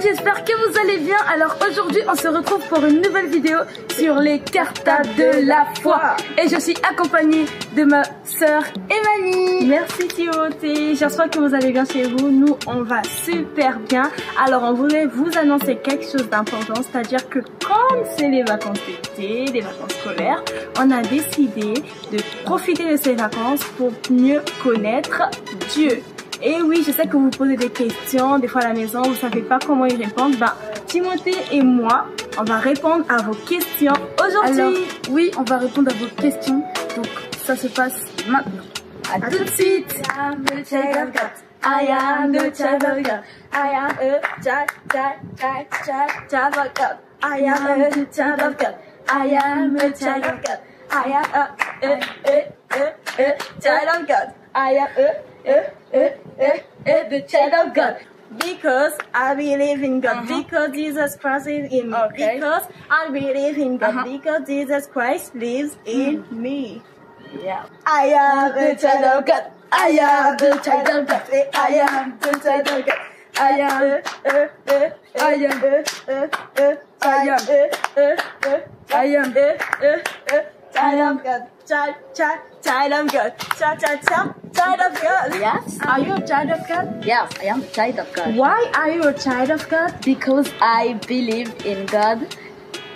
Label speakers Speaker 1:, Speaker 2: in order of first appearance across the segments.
Speaker 1: j'espère que vous allez bien. Alors aujourd'hui on se retrouve pour une nouvelle vidéo sur les cartades de la foi. Et je suis accompagnée de ma sœur Emani. Merci Timothée, j'espère que vous allez bien chez vous. Nous on va super bien. Alors on voulait vous annoncer quelque chose d'important, c'est-à-dire que comme c'est les vacances d'été, les vacances scolaires, on a décidé de profiter de ces vacances pour mieux connaître Dieu. Et oui, je sais que vous posez des questions, des fois à la maison, vous ne savez pas comment y répondre. Ben, Timothée et moi, on va répondre à vos questions aujourd'hui.
Speaker 2: Alors, oui, on va répondre à vos questions. Donc, ça se passe maintenant.
Speaker 1: À tout de suite. I am the child of God. I am the child of God. I am a child of God. I am a child of God. I am a child of God. I am a child of God. I am the child of God, because I believe in God, because Jesus Christ is in me, because I believe in God, because Jesus Christ lives in me.
Speaker 2: Yeah.
Speaker 1: I am the child of God. I am the child of God. I am the child of God. I am child of God. Child of God. Child of God.
Speaker 2: Yes.
Speaker 1: Are you a child of God?
Speaker 2: Yes, I am a child of God.
Speaker 1: Why are you a child of God?
Speaker 2: Because I believe in God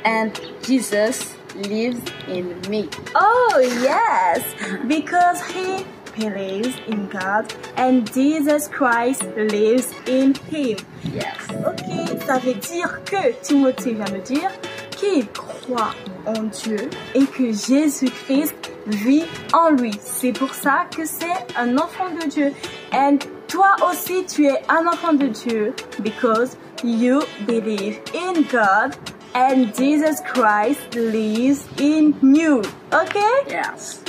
Speaker 2: and Jesus lives in me.
Speaker 1: Oh yes, because he believes in God and Jesus Christ lives in him.
Speaker 2: Yes.
Speaker 1: Ok, ça veut dire que Timothée vient de dire qu'il croit en Dieu et que Jésus-Christ vit en lui. C'est pour ça que c'est un enfant de Dieu. And toi aussi, tu es un enfant de Dieu because you believe in God and Jesus Christ lives in you. Ok?
Speaker 2: Yes.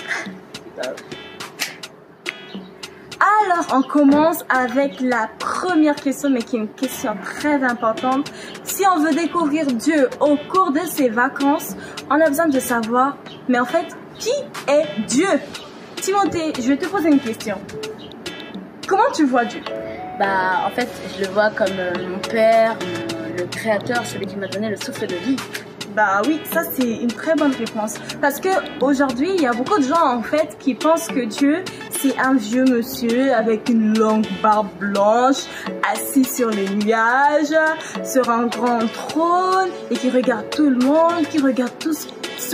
Speaker 1: Alors, on commence avec la première question, mais qui est une question très importante. Si on veut découvrir Dieu au cours de ses vacances, on a besoin de savoir, mais en fait, qui est Dieu? Timothée, je vais te poser une question. Comment tu vois Dieu?
Speaker 2: Bah, en fait, je le vois comme mon père, le créateur, celui qui m'a donné le souffle de vie.
Speaker 1: Bah oui, ça c'est une très bonne réponse. Parce que aujourd'hui, il y a beaucoup de gens en fait qui pensent que Dieu c'est un vieux monsieur avec une longue barbe blanche, assis sur les nuages, sur un grand trône et qui regarde tout le monde, qui regarde tout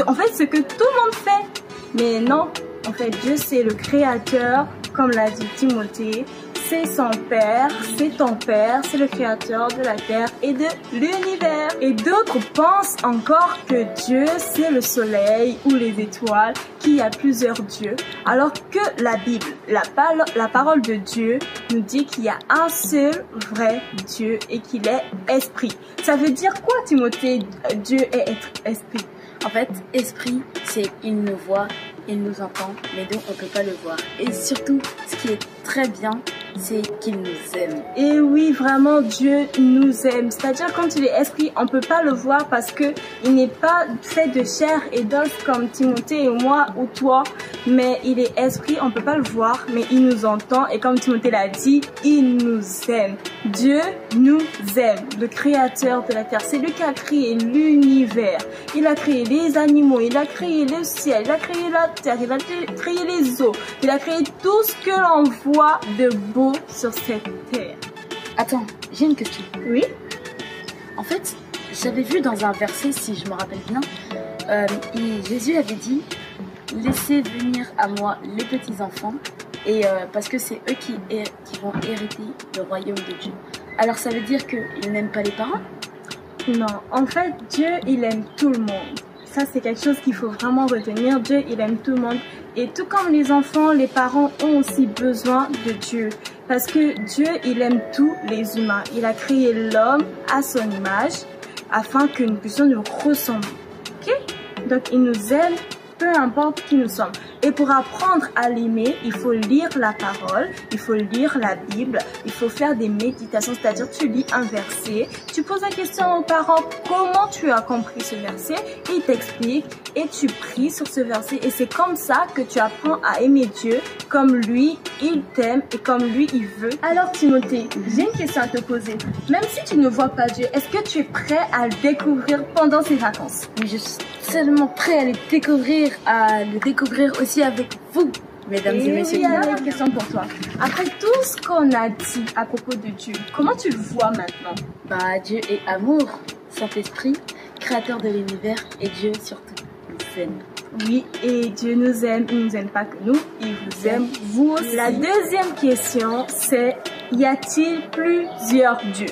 Speaker 1: en fait ce que tout le monde fait. Mais non, en fait Dieu c'est le créateur, comme l'a dit Timothée. C'est son père, c'est ton père, c'est le créateur de la terre et de l'univers. Et d'autres pensent encore que Dieu c'est le soleil ou les étoiles, qu'il y a plusieurs dieux. Alors que la Bible, la parole de Dieu nous dit qu'il y a un seul vrai Dieu et qu'il est esprit. Ça veut dire quoi Timothée, Dieu est esprit?
Speaker 2: En fait, esprit, c'est il nous voit, il nous entend, mais nous, on ne peut pas le voir. Et surtout, ce qui est très bien, c'est qu'il nous aime.
Speaker 1: Et oui, vraiment, Dieu nous aime. C'est-à-dire, quand il est esprit, on ne peut pas le voir parce que il n'est pas fait de chair et d'os comme Timothée et moi ou toi. Mais il est esprit, on ne peut pas le voir, mais il nous entend. Et comme Timothée l'a dit, il nous aime. Dieu nous aime, le créateur de la terre. C'est lui qui a créé l'univers. Il a créé les animaux, il a créé le ciel, il a créé la terre, il a créé les eaux. Il a créé tout ce que l'on voit de beau sur cette terre.
Speaker 2: Attends, j'ai une question.
Speaker 1: Oui?
Speaker 2: En fait, j'avais vu dans un verset, si je me rappelle bien, Jésus avait dit « Laissez venir à moi les petits-enfants, et parce que c'est eux qui vont hériter le royaume de Dieu. » Alors ça veut dire qu'il n'aime pas les parents?
Speaker 1: Non, en fait, Dieu, il aime tout le monde. Ça, c'est quelque chose qu'il faut vraiment retenir. Dieu, il aime tout le monde. Et tout comme les enfants, les parents ont aussi besoin de Dieu. Parce que Dieu, il aime tous les humains. Il a créé l'homme à son image afin que nous puissions nous ressembler. Ok? Donc, il nous aime, peu importe qui nous sommes. Et pour apprendre à l'aimer, il faut lire la parole, il faut lire la Bible, il faut faire des méditations, c'est-à-dire tu lis un verset, tu poses la question aux parents comment tu as compris ce verset, ils t'expliquent et tu pries sur ce verset et c'est comme ça que tu apprends à aimer Dieu comme lui, il t'aime et comme lui, il veut. Alors Timothée, j'ai une question à te poser. Même si tu ne vois pas Dieu, est-ce que tu es prêt à le découvrir pendant ces vacances?
Speaker 2: Mais je suis tellement prêt à le découvrir aussi avec vous, mesdames et messieurs.
Speaker 1: Il y a une question pour toi. Après tout ce qu'on a dit à propos de Dieu, comment tu le vois maintenant?
Speaker 2: Bah, Dieu est amour, Saint-Esprit, créateur de l'univers et Dieu surtout nous aime.
Speaker 1: Oui, et Dieu nous aime, il ne nous aime pas que nous, il vous aime vous aussi. La deuxième question, c'est y a-t-il plusieurs dieux?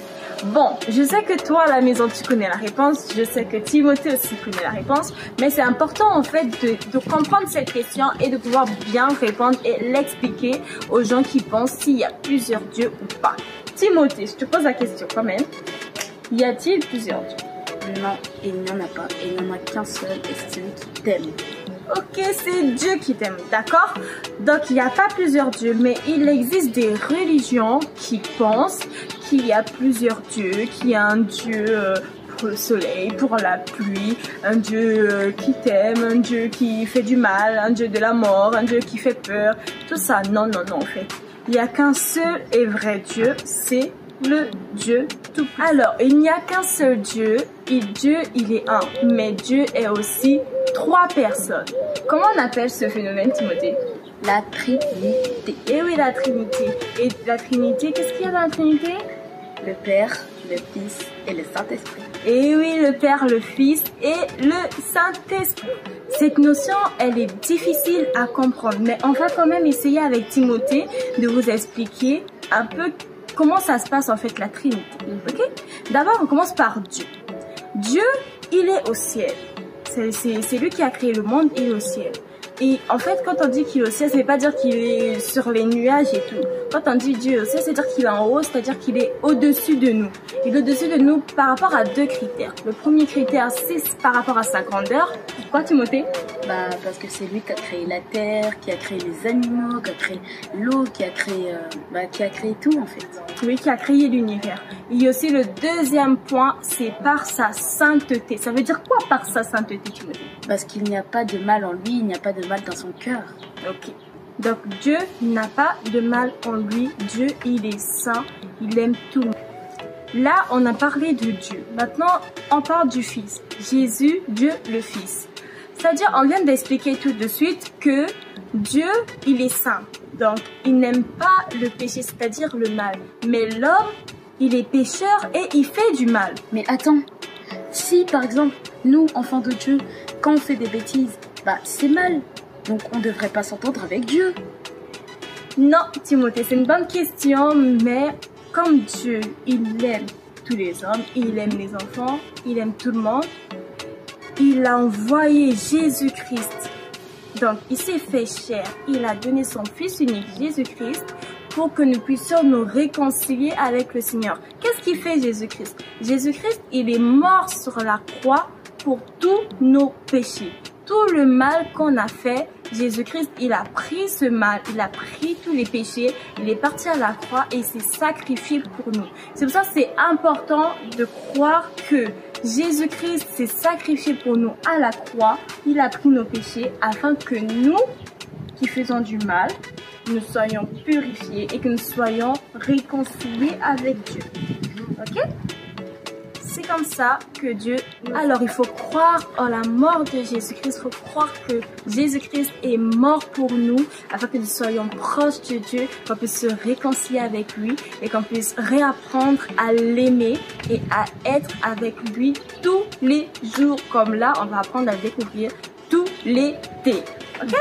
Speaker 1: Bon, je sais que toi à la maison tu connais la réponse, je sais que Timothée aussi connaît la réponse, mais c'est important en fait de comprendre cette question et de pouvoir bien répondre et l'expliquer aux gens qui pensent s'il y a plusieurs dieux ou pas. Timothée, je te pose la question quand même, y a-t-il plusieurs dieux?
Speaker 2: Non, il n'y en a pas, il n'y en a qu'un seul et c'est celui qui t'aime.
Speaker 1: Ok, c'est Dieu qui t'aime, d'accord? Donc, il n'y a pas plusieurs dieux, mais il existe des religions qui pensent qu'il y a plusieurs dieux, qu'il y a un dieu pour le soleil, pour la pluie, un dieu qui t'aime, un dieu qui fait du mal, un dieu de la mort, un dieu qui fait peur, tout ça. Non, non, non, en fait. Il n'y a qu'un seul et vrai Dieu, c'est le Dieu tout. Alors, il n'y a qu'un seul Dieu, et Dieu, il est un, mais Dieu est aussi trois personnes. Comment on appelle ce phénomène, Timothée?
Speaker 2: La Trinité.
Speaker 1: Eh oui, la Trinité. Et la Trinité, qu'est-ce qu'il y a dans la Trinité?
Speaker 2: Le Père, le Fils et le Saint-Esprit.
Speaker 1: Eh oui, le Père, le Fils et le Saint-Esprit. Cette notion, elle est difficile à comprendre, mais on va quand même essayer avec Timothée de vous expliquer un peu comment ça se passe en fait la Trinité. Ok? D'abord, on commence par Dieu. Dieu, il est au ciel. C'est lui qui a créé le monde, il est au ciel. Et en fait, quand on dit qu'il est au ciel, ça ne veut pas dire qu'il est sur les nuages et tout. Quand on dit Dieu est au ciel, c'est-à-dire qu'il est en haut, c'est-à-dire qu'il est au-dessus de nous. Il est au-dessus de nous par rapport à deux critères. Le premier critère, c'est par rapport à sa grandeur. Pourquoi, Timothée?
Speaker 2: Bah, parce que c'est lui qui a créé la terre, qui a créé les animaux, qui a créé l'eau, qui a créé tout en fait.
Speaker 1: Oui, qui a créé l'univers. Il y a aussi le deuxième point, c'est par sa sainteté. Ça veut dire quoi par sa sainteté, Timothée?
Speaker 2: Parce qu'il n'y a pas de mal en lui, il n'y a pas de mal dans son cœur.
Speaker 1: Ok. Donc Dieu n'a pas de mal en lui. Dieu, il est saint, il aime tout le monde. Là, on a parlé de Dieu. Maintenant, on parle du Fils. Jésus, Dieu le Fils. C'est-à-dire, on vient d'expliquer tout de suite que Dieu, il est saint. Donc, il n'aime pas le péché, c'est-à-dire le mal. Mais l'homme, il est pécheur et il fait du mal.
Speaker 2: Mais attends, si par exemple, nous, enfants de Dieu, quand on fait des bêtises, bah c'est mal. Donc on ne devrait pas s'entendre avec Dieu.
Speaker 1: Non, Timothée, c'est une bonne question, mais comme Dieu, il aime tous les hommes, il aime les enfants, il aime tout le monde, il a envoyé Jésus-Christ. Donc, il s'est fait chair, il a donné son Fils unique, Jésus-Christ, pour que nous puissions nous réconcilier avec le Seigneur. Qu'est-ce qu'il fait Jésus-Christ? Jésus-Christ, il est mort sur la croix pour tous nos péchés. Tout le mal qu'on a fait, Jésus-Christ, il a pris ce mal, il a pris tous les péchés, il est parti à la croix et il s'est sacrifié pour nous. C'est pour ça que c'est important de croire que Jésus-Christ s'est sacrifié pour nous à la croix, il a pris nos péchés afin que nous, qui faisons du mal, nous soyons purifiés et que nous soyons réconciliés avec Dieu. Ok? C'est comme ça que Dieu... Alors, il faut croire en la mort de Jésus-Christ. Il faut croire que Jésus-Christ est mort pour nous afin que nous soyons proches de Dieu, qu'on puisse se réconcilier avec lui et qu'on puisse réapprendre à l'aimer et à être avec lui tous les jours. Comme là, on va apprendre à découvrir tout l'été. Ok?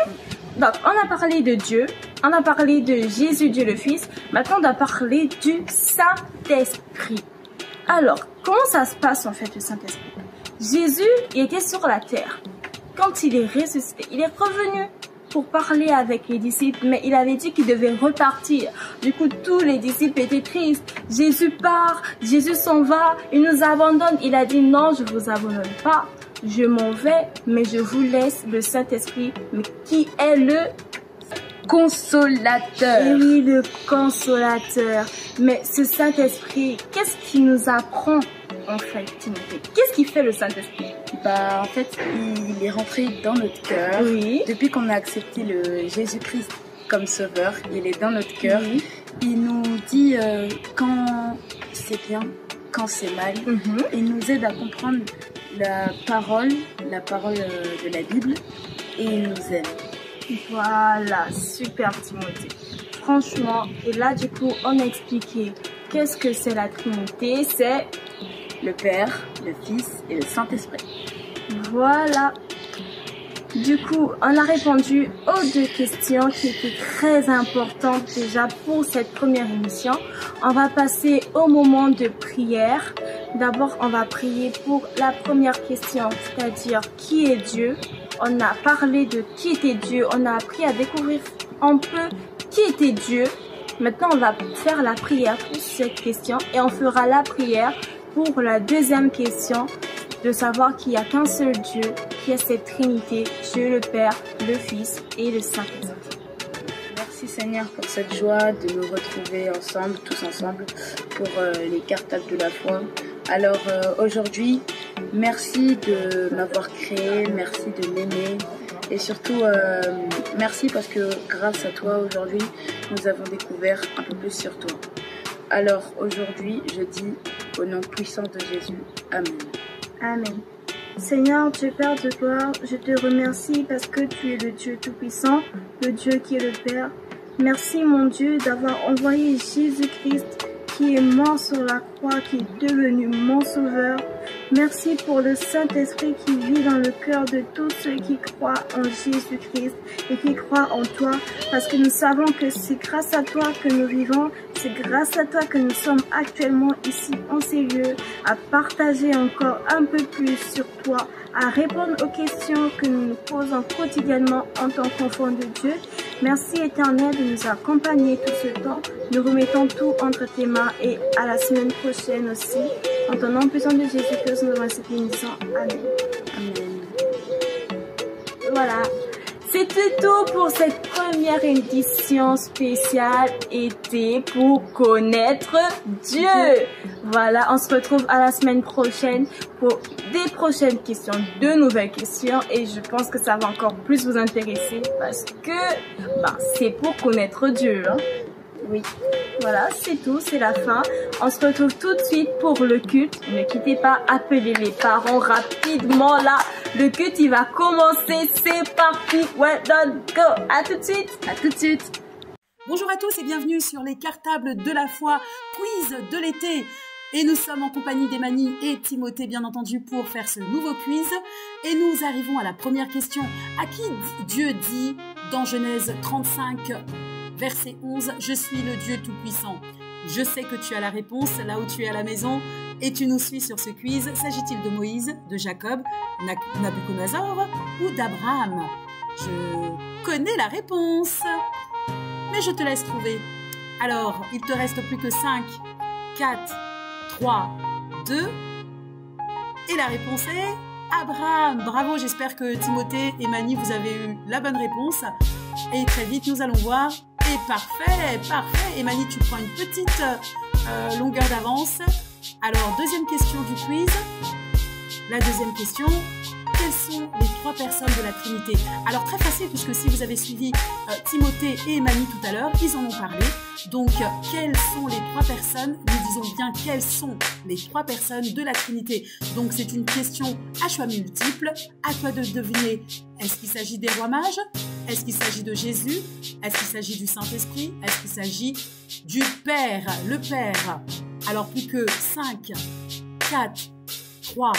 Speaker 1: Donc, on a parlé de Dieu, on a parlé de Jésus, Dieu le Fils. Maintenant, on va parler du Saint-Esprit. Alors, comment ça se passe en fait le Saint-Esprit? Jésus, il était sur la terre. Quand il est ressuscité, il est revenu pour parler avec les disciples, mais il avait dit qu'il devait repartir. Du coup, tous les disciples étaient tristes. Jésus part, Jésus s'en va, il nous abandonne. Il a dit non, je ne vous abandonne pas. je m'en vais, mais je vous laisse le Saint-Esprit. Mais qui est le
Speaker 2: consolateur?
Speaker 1: Et oui, le consolateur. Mais ce Saint-Esprit, qu'est-ce qu'il nous apprend en fait, Timothée? Qu'est-ce qui fait le Saint-Esprit?
Speaker 2: Bah, en fait, il est rentré dans notre cœur.
Speaker 1: Oui.
Speaker 2: Depuis qu'on a accepté le Jésus-Christ comme sauveur, il est dans notre cœur.
Speaker 1: Oui.
Speaker 2: Il nous dit quand c'est bien, quand c'est mal. Il nous aide à comprendre la parole de la Bible, et il nous aime.
Speaker 1: Voilà, super Timothée. Franchement, et là du coup, on a expliqué qu'est-ce que c'est la Trinité, c'est
Speaker 2: le Père, le Fils et le Saint-Esprit.
Speaker 1: Voilà. Du coup, on a répondu aux 2 questions qui étaient très importantes déjà pour cette première émission. On va passer au moment de prière. D'abord, on va prier pour la première question, c'est-à-dire qui est Dieu. On a parlé de qui était Dieu, on a appris à découvrir un peu qui était Dieu. Maintenant, on va faire la prière pour cette question et on fera la prière pour la deuxième question, de savoir qu'il n'y a qu'un seul Dieu, qui est cette Trinité, Dieu le Père, le Fils et le Saint-Esprit.
Speaker 2: Merci Seigneur pour cette joie de nous retrouver ensemble, tous ensemble, pour les cartables de la foi. Alors aujourd'hui, merci de m'avoir créé, merci de m'aimer et surtout merci parce que grâce à toi aujourd'hui, nous avons découvert un peu plus sur toi. Alors aujourd'hui, je dis au nom puissant de Jésus, Amen.
Speaker 1: Amen. Seigneur, Dieu Père de gloire, je te remercie parce que tu es le Dieu Tout-Puissant, le Dieu qui est le Père. Merci mon Dieu d'avoir envoyé Jésus-Christ qui est mort sur la croix, qui est devenu mon sauveur. Merci pour le Saint-Esprit qui vit dans le cœur de tous ceux qui croient en Jésus-Christ et qui croient en toi, parce que nous savons que c'est grâce à toi que nous vivons, c'est grâce à toi que nous sommes actuellement ici en ces lieux, à partager encore un peu plus sur toi, à répondre aux questions que nous nous posons quotidiennement en tant qu'enfants de Dieu. Merci Éternel de nous accompagner tout ce temps. Nous remettons tout entre tes mains et à la semaine prochaine aussi. En ton nom puissant de Jésus-Christ, nous avons cette émission. Amen.
Speaker 2: Amen.
Speaker 1: Voilà. C'était tout pour cette première édition spéciale été pour connaître Dieu. Voilà, on se retrouve à la semaine prochaine pour des prochaines questions, de nouvelles questions, et je pense que ça va encore plus vous intéresser parce que c'est pour connaître Dieu. Hein. Oui, voilà, c'est tout, c'est la fin. On se retrouve tout de suite pour le culte. Ne quittez pas, appelez les parents rapidement là. Le culte, il va commencer, c'est parti. Well done, go. À tout de suite.
Speaker 2: À tout de suite.
Speaker 3: Bonjour à tous et bienvenue sur les cartables de la foi, quiz de l'été. Et nous sommes en compagnie d'Emani et Timothée, bien entendu, pour faire ce nouveau quiz. Et nous arrivons à la première question. À qui Dieu dit dans Genèse 35, verset 11, « Je suis le Dieu Tout-Puissant ». Je sais que tu as la réponse là où tu es à la maison et tu nous suis sur ce quiz. S'agit-il de Moïse, de Jacob, Nabuchodonosor ou d'Abraham? Je connais la réponse, mais je te laisse trouver. Alors, il te reste plus que 5, 4, 3, 2 et la réponse est Abraham. Bravo, j'espère que Timothée et Mani, vous avez eu la bonne réponse. Et très vite, nous allons voir. Et parfait, parfait. Et Mani, tu prends une petite longueur d'avance. Alors, deuxième question du quiz. La deuxième question, quelles sont les 3 personnes de la Trinité? Alors, très facile, puisque si vous avez suivi Timothée et Mani tout à l'heure, ils en ont parlé. Donc, quelles sont les 3 personnes? Nous disons bien quelles sont les 3 personnes de la Trinité. Donc, c'est une question à choix multiples. À toi de deviner, est-ce qu'il s'agit des rois mages? Est-ce qu'il s'agit de Jésus? Est-ce qu'il s'agit du Saint-Esprit? Est-ce qu'il s'agit du Père, le Père? Alors, plus que 5, 4, 3,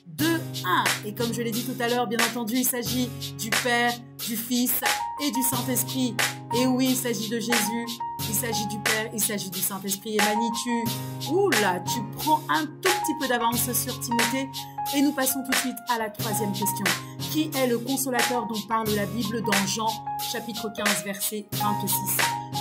Speaker 3: 2, 1. Et comme je l'ai dit tout à l'heure, bien entendu, il s'agit du Père, du Fils et du Saint-Esprit. Et oui, il s'agit de Jésus, il s'agit du Père, il s'agit du Saint-Esprit. Et Mani, tu prends un tout petit peu d'avance sur Timothée. Et nous passons tout de suite à la 3e question. Qui est le consolateur dont parle la Bible dans Jean, chapitre 15, verset 26?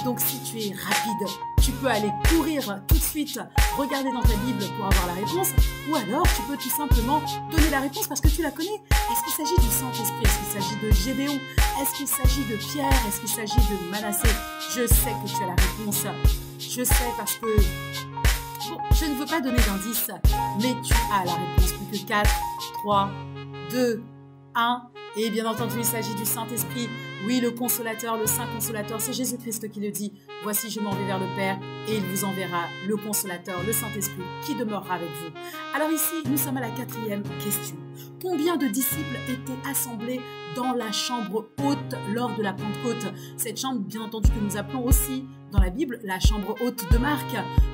Speaker 3: Donc si tu es rapide, tu peux aller courir tout de suite, regarder dans ta Bible pour avoir la réponse, ou alors tu peux tout simplement donner la réponse parce que tu la connais. Est-ce qu'il s'agit du Saint-Esprit? Est-ce qu'il s'agit de Gédéon? Est-ce qu'il s'agit de Pierre? Est-ce qu'il s'agit de Manassé? Je sais que tu as la réponse. Je sais parce que... Bon, je ne veux pas donner d'indice, mais tu as la réponse. Plus que 4, 3, 2, 1. Et bien entendu, il s'agit du Saint-Esprit. Oui, le consolateur, le Saint consolateur, c'est Jésus-Christ qui le dit. Voici, je m'en vais vers le Père et il vous enverra le consolateur, le Saint-Esprit, qui demeurera avec vous. Alors ici, nous sommes à la 4e question. Combien de disciples étaient assemblés dans la chambre haute lors de la Pentecôte? Cette chambre, bien entendu, que nous appelons aussi dans la Bible la chambre haute de Marc.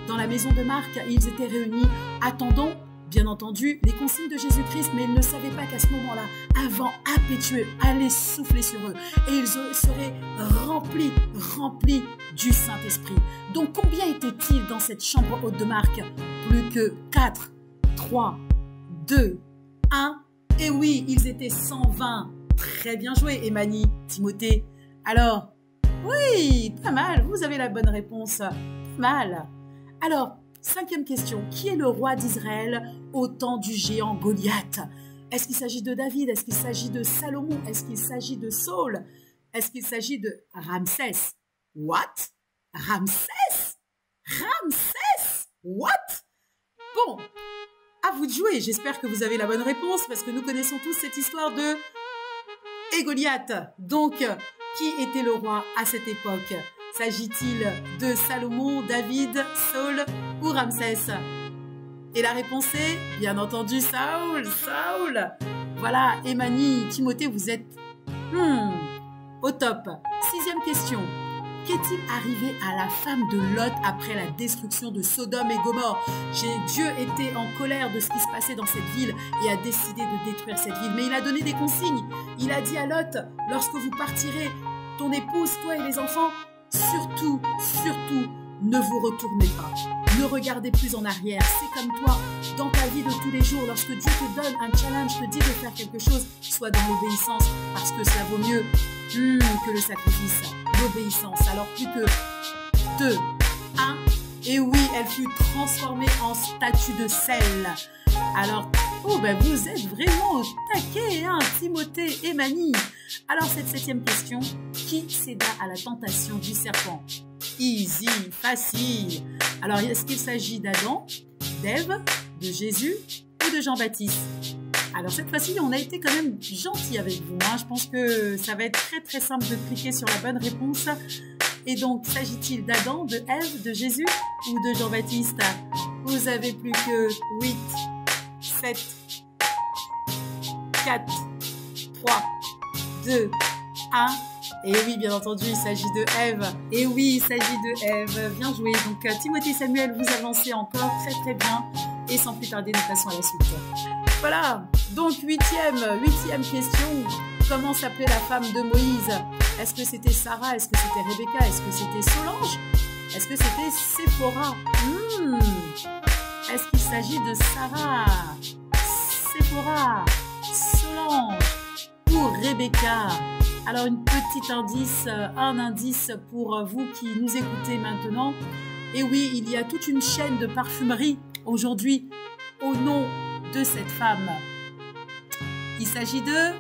Speaker 3: Dans la maison de Marc, ils étaient réunis attendant, bien entendu, les consignes de Jésus-Christ, mais ils ne savaient pas qu'à ce moment-là, un vent impétueux allait souffler sur eux et ils seraient remplis du Saint-Esprit. Donc, combien était-il dans cette chambre haute de Marc? Plus que 4, 3, 2, 1. Et oui, ils étaient 120. Très bien joué, Emani, Timothée. Alors, oui, pas mal, vous avez la bonne réponse. Pas mal. Alors, 5e question. Qui est le roi d'Israël au temps du géant Goliath? Est-ce qu'il s'agit de David? Est-ce qu'il s'agit de Salomon? Est-ce qu'il s'agit de Saul? Est-ce qu'il s'agit de Ramsès? What? Ramsès? Ramsès? What? Bon, à vous de jouer. J'espère que vous avez la bonne réponse parce que nous connaissons tous cette histoire de Goliath. Donc, qui était le roi à cette époque? S'agit-il de Salomon, David, Saul ou Ramsès? Et la réponse est, bien entendu, Saul. Voilà, Emani, Timothée, vous êtes au top. 6e question. Qu'est-il arrivé à la femme de Lot après la destruction de Sodome et Gomorrhe? Dieu était en colère de ce qui se passait dans cette ville et a décidé de détruire cette ville. Mais il a donné des consignes. Il a dit à Lot, lorsque vous partirez, ton épouse, toi et les enfants, surtout, ne vous retournez pas. Ne regardez plus en arrière. C'est comme toi, dans ta vie de tous les jours, lorsque Dieu te donne un challenge, te dit de faire quelque chose, sois dans l'obéissance, parce que ça vaut mieux que le sacrifice. L'obéissance. Alors plus que 2, 1. Et oui, elle fut transformée en statue de sel. Alors, vous êtes vraiment au taquet, hein, Timothée et Mani. Alors, cette 7e question, qui céda à la tentation du serpent? Easy, facile. Alors, est-ce qu'il s'agit d'Adam, d'Ève, de Jésus ou de Jean-Baptiste? Alors, cette fois-ci, on a été quand même gentil avec vous. Hein. Je pense que ça va être très simple de cliquer sur la bonne réponse. Et donc, s'agit-il d'Adam, de Ève, de Jésus ou de Jean-Baptiste? Vous avez plus que 8, 7, 4, 3, 2, 1. Et oui, bien entendu, il s'agit de Ève. Et oui, il s'agit de Ève. Bien joué. Donc, Timothée et Samuel, vous avancez encore très bien. Et sans plus tarder, nous passons à la suite. Voilà. Donc, huitième question. Comment s'appelait la femme de Moïse? Est-ce que c'était Sarah? Est-ce que c'était Rebecca? Est-ce que c'était Solange? Est-ce que c'était Séphora? Est-ce qu'il s'agit de Sarah, Séphora, Solange ou Rebecca? Alors, un indice pour vous qui nous écoutez maintenant. Et oui, il y a toute une chaîne de parfumerie aujourd'hui au nom de cette femme. Il s'agit de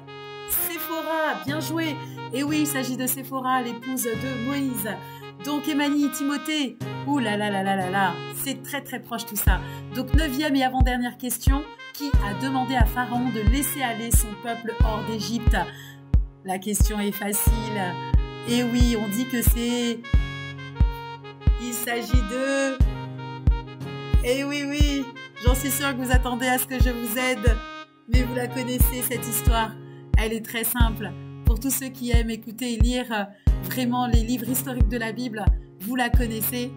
Speaker 3: Séphora, bien joué. Et oui, il s'agit de Séphora, l'épouse de Moïse. Donc, Emani, Timothée, ouh là là là là là là, c'est très proche tout ça. Donc, 9e et avant-dernière question, qui a demandé à Pharaon de laisser aller son peuple hors d'Égypte? La question est facile. Et oui, on dit que c'est... Il s'agit de... Et oui, j'en suis sûre que vous attendez à ce que je vous aide. Mais vous la connaissez, cette histoire. Elle est très simple. Pour tous ceux qui aiment écouter et lire vraiment les livres historiques de la Bible, vous la connaissez.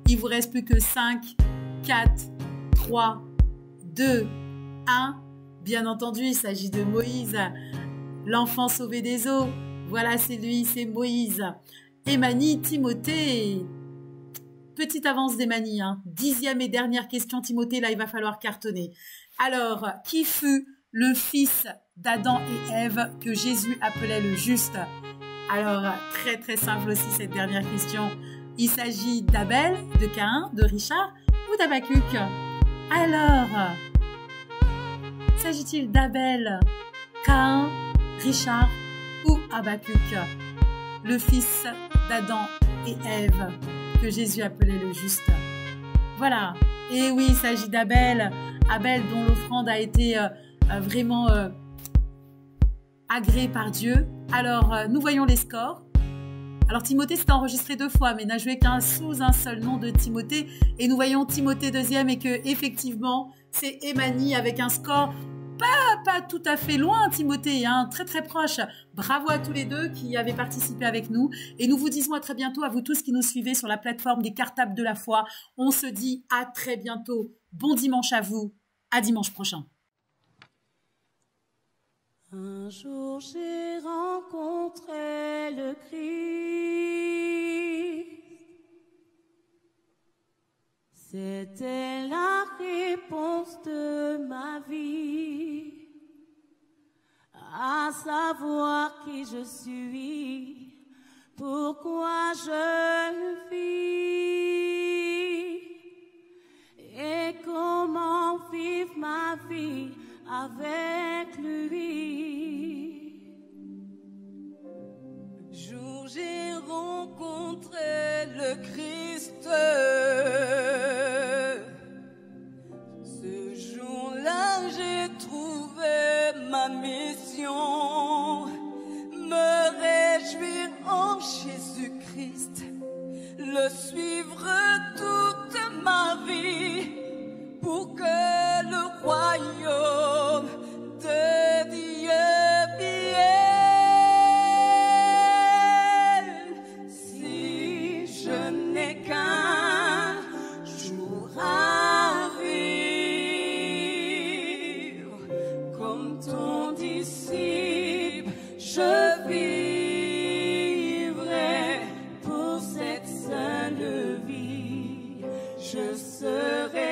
Speaker 3: Il vous reste plus que 5, 4, 3, 2, 1. Bien entendu, il s'agit de Moïse, l'enfant sauvé des eaux. Voilà, c'est lui, c'est Moïse. Emani, Timothée. Petite avance d'Emani, hein. 10e et dernière question, Timothée, là, il va falloir cartonner. Alors, qui fut le fils d'Adam et Ève que Jésus appelait le juste? Alors, très très simple aussi cette dernière question. Il s'agit d'Abel, de Caïn, de Richard ou d'Habacuc? Alors, s'agit-il d'Abel, Caïn, Richard ou Habacuc, le fils d'Adam et Ève, que Jésus appelait le juste? Voilà. Et oui, il s'agit d'Abel. Abel dont l'offrande a été vraiment agréée par Dieu. Alors, nous voyons les scores. Alors, Timothée s'est enregistré 2 fois, mais n'a joué qu'un sous un seul nom de Timothée. Et nous voyons Timothée 2e et que, effectivement, c'est Emani avec un score pas tout à fait loin, Timothée, hein, très très proche. Bravo à tous les deux qui avaient participé avec nous. Et nous vous disons à très bientôt, à vous tous qui nous suivez sur la plateforme des Cartables de la foi. On se dit à très bientôt. Bon dimanche à vous. À dimanche prochain.
Speaker 1: Un jour j'ai rencontré le Christ. C'était la réponse de ma vie, à savoir qui je suis, pourquoi je vis et comment vivre ma vie avec lui. Jour j'ai rencontré le Christ. Ce jour-là j'ai trouvé ma mission, me réjouir en Jésus-Christ, le suivre toute ma vie, pour que le royaume de Dieu vienne. Si je n'ai qu'un jour à vivre, comme ton disciple, je vivrai pour cette seule vie. Je serai